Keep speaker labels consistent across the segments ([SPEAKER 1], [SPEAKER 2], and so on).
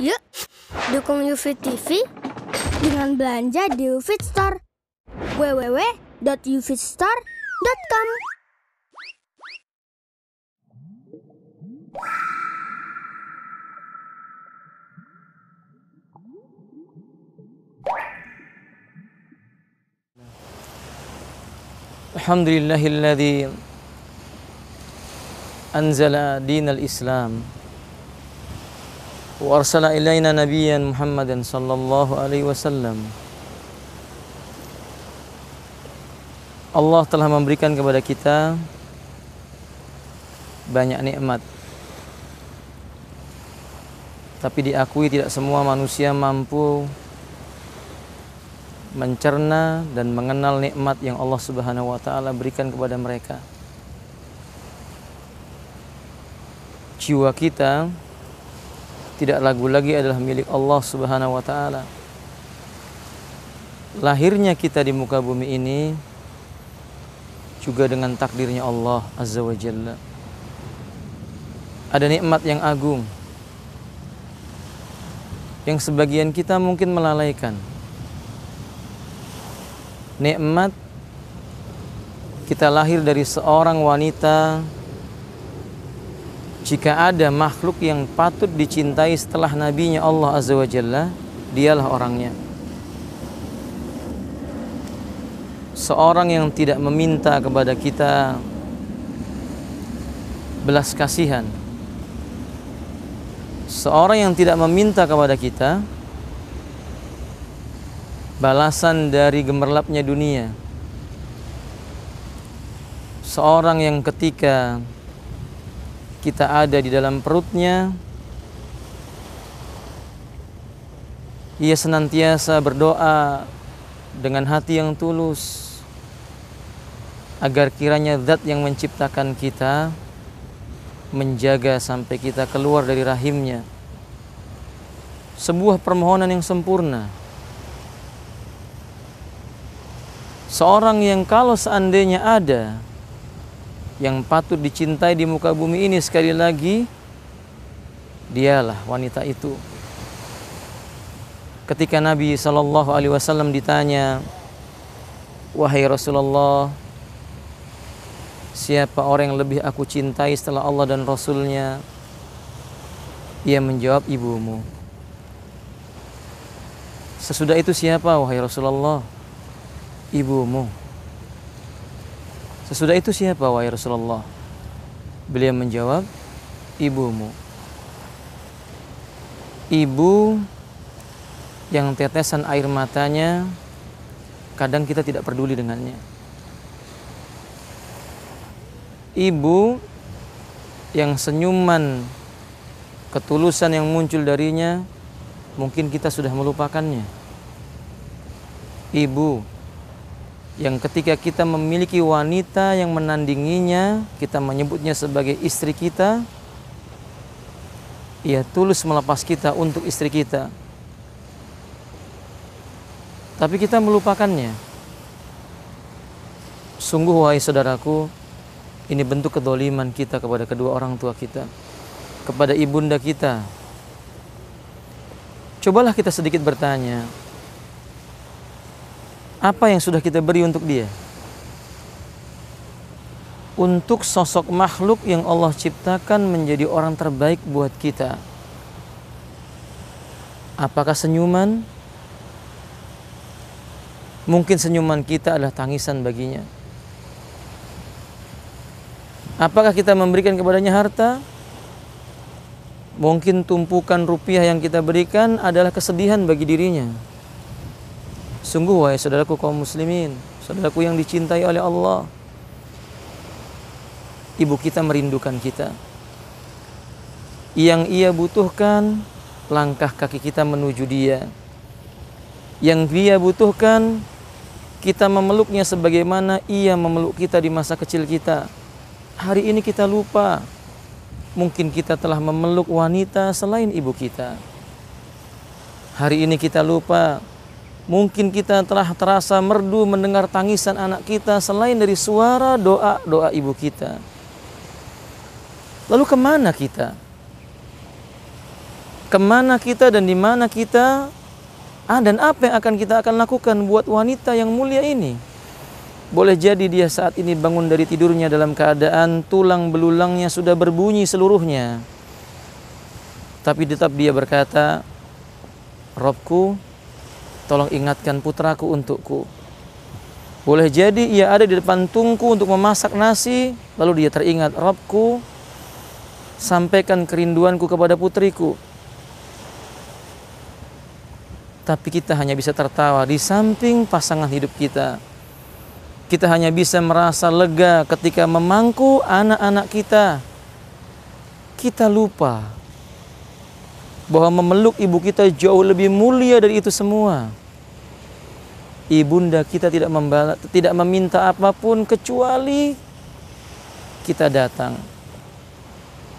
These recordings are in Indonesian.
[SPEAKER 1] Yuk, dukung UFIT TV dengan belanja di UFIT Store. www.ufitstore.com.
[SPEAKER 2] Alhamdulillahilladzi anzala dinal Islam wa arsala ilaina nabiyyan Muhammadan sallallahu alaihi wasallam. Allah telah memberikan kepada kita banyak nikmat, tapi diakui tidak semua manusia mampu mencerna dan mengenal nikmat yang Allah Subhanahu wa taala berikan kepada mereka. Jiwa kita tidak lagi adalah milik Allah Subhanahu wa taala. Lahirnya kita di muka bumi ini juga dengan takdirnya Allah Azza wa Jalla. Ada nikmat yang agung yang sebagian kita mungkin melalaikan. Nikmat kita lahir dari seorang wanita. Jika ada makhluk yang patut dicintai setelah nabinya Allah Azza wa Jalla, dialah orangnya. Seorang yang tidak meminta kepada kita belas kasihan, seorang yang tidak meminta kepada kita balasan dari gemerlapnya dunia, seorang yang ketika kita ada di dalam perutnya, ia senantiasa berdoa dengan hati yang tulus agar kiranya zat yang menciptakan kita menjaga sampai kita keluar dari rahimnya. Sebuah permohonan yang sempurna. Seorang yang kalau seandainya ada yang patut dicintai di muka bumi ini, sekali lagi dialah wanita itu. Ketika Nabi SAW ditanya, "Wahai Rasulullah, siapa orang yang lebih aku cintai setelah Allah dan Rasulnya?" Ia menjawab, "Ibumu." Sesudah itu siapa, wahai Rasulullah? Ibumu. Sesudah itu siapa, wahai Rasulullah? Beliau menjawab, ibumu. Ibu yang tetesan air matanya kadang kita tidak peduli dengannya. Ibu yang senyuman ketulusan yang muncul darinya mungkin kita sudah melupakannya. Ibu yang ketika kita memiliki wanita yang menandinginya, kita menyebutnya sebagai istri kita, ia tulus melepas kita untuk istri kita, tapi kita melupakannya. Sungguh wahai saudaraku, ini bentuk kedzaliman kita kepada kedua orang tua kita, kepada ibunda kita. Cobalah kita sedikit bertanya, apa yang sudah kita beri untuk dia? Untuk sosok makhluk yang Allah ciptakan menjadi orang terbaik buat kita. Apakah senyuman? Mungkin senyuman kita adalah tangisan baginya. Apakah kita memberikan kepadanya harta? Mungkin tumpukan rupiah yang kita berikan adalah kesedihan bagi dirinya. Sungguh wahai saudaraku kaum muslimin, saudaraku yang dicintai oleh Allah, ibu kita merindukan kita. Yang ia butuhkan langkah kaki kita menuju dia. Yang dia butuhkan kita memeluknya sebagaimana ia memeluk kita di masa kecil kita. Hari ini kita lupa. Mungkin kita telah memeluk wanita selain ibu kita. Hari ini kita lupa. Mungkin kita telah terasa merdu mendengar tangisan anak kita selain dari suara doa ibu kita. Lalu kemana kita? kemana kita dan di mana kita, dan apa yang kita akan lakukan buat wanita yang mulia ini. Boleh jadi dia saat ini bangun dari tidurnya dalam keadaan tulang belulangnya sudah berbunyi seluruhnya, tapi tetap dia berkata, Robku, tolong ingatkan putraku untukku. Boleh jadi ia ada di depan tungku untuk memasak nasi, lalu dia teringat, Robku, sampaikan kerinduanku kepada putriku. Tapi kita hanya bisa tertawa di samping pasangan hidup kita. Kita hanya bisa merasa lega ketika memangku anak-anak kita. Kita lupa bahwa memeluk ibu kita jauh lebih mulia dari itu semua. Ibunda kita tidak meminta apapun kecuali kita datang,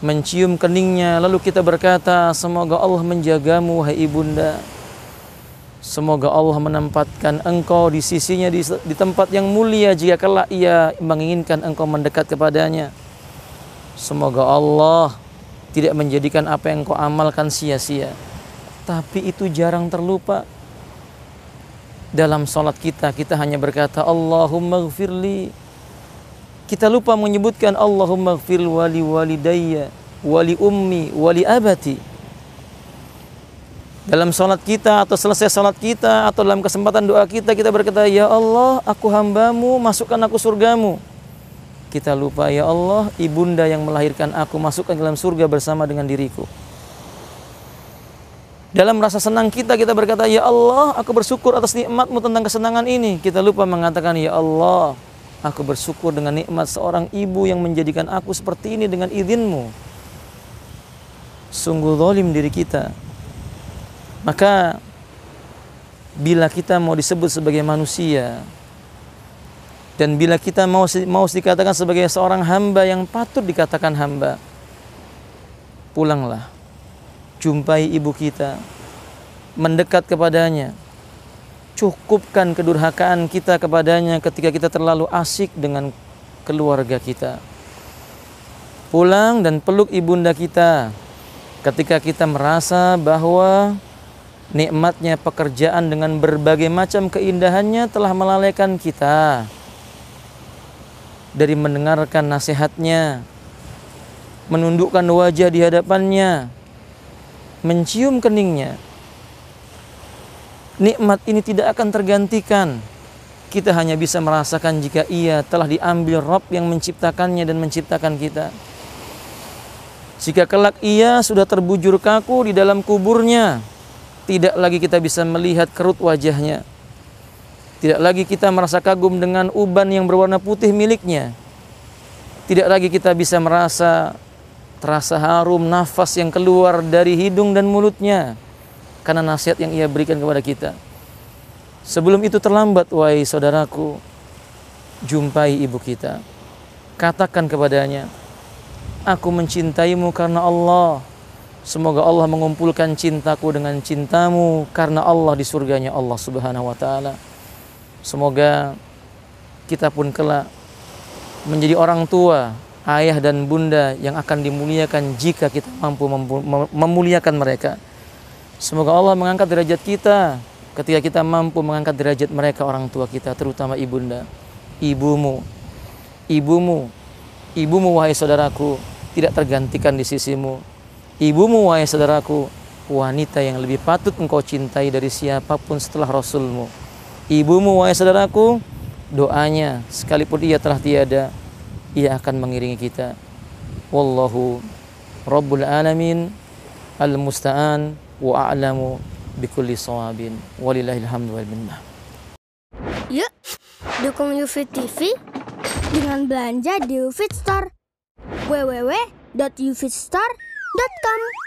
[SPEAKER 2] mencium keningnya, lalu kita berkata, semoga Allah menjagamu, wahai ibunda. Semoga Allah menempatkan engkau di sisinya di tempat yang mulia jika kelak ia menginginkan engkau mendekat kepadanya. Semoga Allah tidak menjadikan apa yang engkau amalkan sia-sia. Tapi itu jarang terlupa. Dalam sholat kita hanya berkata, Allahumma gfirli. Kita lupa menyebutkan Allahumma gfir wali walidayya, wali ummi, wali abati. Dalam sholat kita atau selesai sholat kita atau dalam kesempatan doa kita berkata, ya Allah, aku hambamu, masukkan aku surgamu. Kita lupa, ya Allah, ibunda yang melahirkan aku, masukkan ke dalam surga bersama dengan diriku. Dalam rasa senang kita berkata, ya Allah, aku bersyukur atas nikmatmu tentang kesenangan ini. Kita lupa mengatakan, ya Allah, aku bersyukur dengan nikmat seorang ibu yang menjadikan aku seperti ini dengan izinmu. Sungguh zalim diri kita. Maka bila kita mau disebut sebagai manusia, dan bila kita mau dikatakan sebagai seorang hamba yang patut dikatakan hamba, pulanglah, jumpai ibu kita, mendekat kepadanya, cukupkan kedurhakaan kita kepadanya ketika kita terlalu asyik dengan keluarga kita. Pulang dan peluk ibunda kita ketika kita merasa bahwa nikmatnya pekerjaan dengan berbagai macam keindahannya telah melalaikan kita dari mendengarkan nasihatnya, menundukkan wajah di hadapannya, mencium keningnya. Nikmat ini tidak akan tergantikan. Kita hanya bisa merasakan jika ia telah diambil Rabb yang menciptakannya dan menciptakan kita. Jika kelak ia sudah terbujur kaku di dalam kuburnya, tidak lagi kita bisa melihat kerut wajahnya. Tidak lagi kita merasa kagum dengan uban yang berwarna putih miliknya. Tidak lagi kita bisa terasa harum nafas yang keluar dari hidung dan mulutnya karena nasihat yang ia berikan kepada kita. Sebelum itu terlambat, wahai saudaraku, jumpai ibu kita. Katakan kepadanya, aku mencintaimu karena Allah. Semoga Allah mengumpulkan cintaku dengan cintamu karena Allah di surganya Allah Subhanahu wa ta'ala. Semoga kita pun kelak menjadi orang tua, ayah dan bunda yang akan dimuliakan jika kita mampu memuliakan mereka. Semoga Allah mengangkat derajat kita ketika kita mampu mengangkat derajat mereka, orang tua kita, terutama ibunda. Ibumu wahai saudaraku, tidak tergantikan di sisimu. Ibumu wahai saudaraku, wanita yang lebih patut engkau cintai dari siapapun setelah Rasulmu. Ibumu wahai saudaraku, doanya sekalipun ia telah tiada, ia akan mengiringi kita. Wallahu Rabbul Alamin, al-musta'an wa a'lamu bikulli shawabin. Walillahil hamdu wal minnah.
[SPEAKER 1] Yuk, dukung UFIT TV dengan belanja di UFIT Store. www.ufitstore.com